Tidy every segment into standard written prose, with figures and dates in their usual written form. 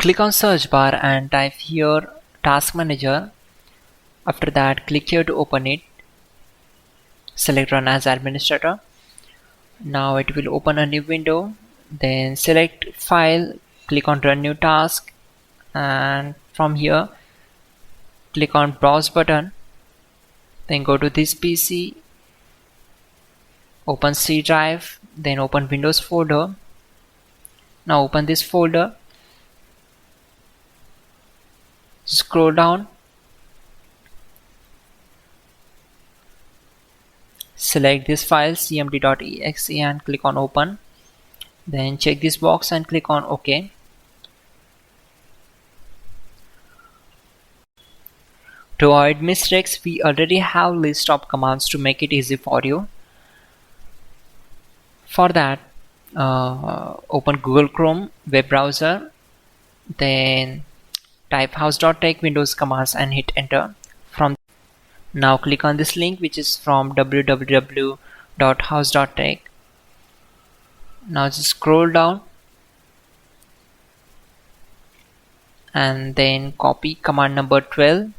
Click on search bar and type here Task Manager. After that, click here to open it. Select Run as Administrator. Now it will open a new window. Then select File, click on Run New Task, and from here click on Browse button. Then go to this PC, open C drive, then open Windows folder. Now open this folder, scroll down, select this file cmd.exe and click on open. Then check this box and click on OK. To avoid mistakes, we already have list of commands to make it easy for you. For that, open Google Chrome web browser, then type hows.tech Windows commands and hit enter. Now click on this link, which is from www.hows.tech. Now just scroll down and then copy command number 12.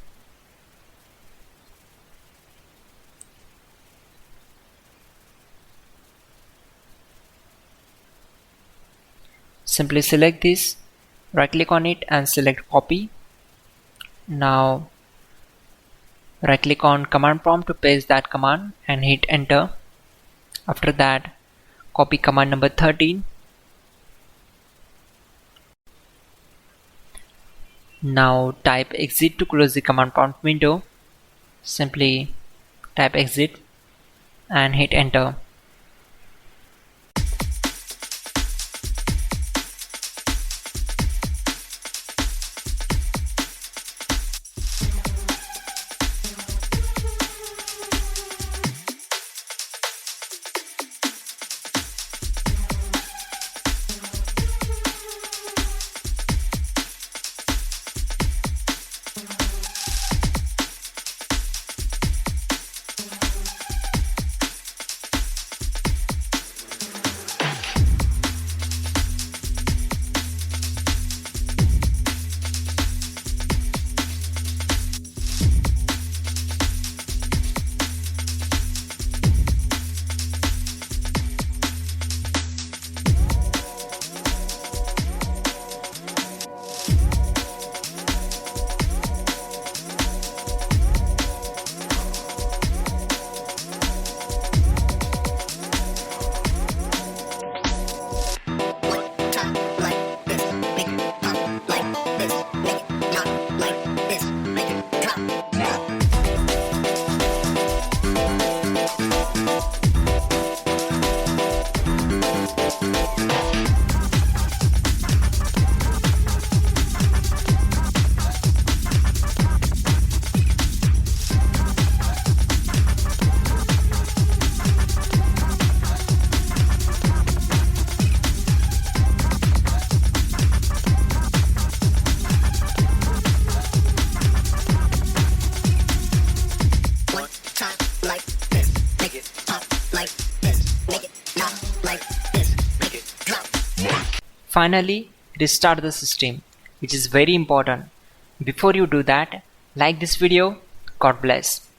Simply select this, right click on it and select copy. Now right click on command prompt to paste that command and hit enter. After that, copy command number 13. Now type exit to close the command prompt window. Simply type exit and hit enter. Finally, restart the system, which is very important. Before you do that, like this video. God bless.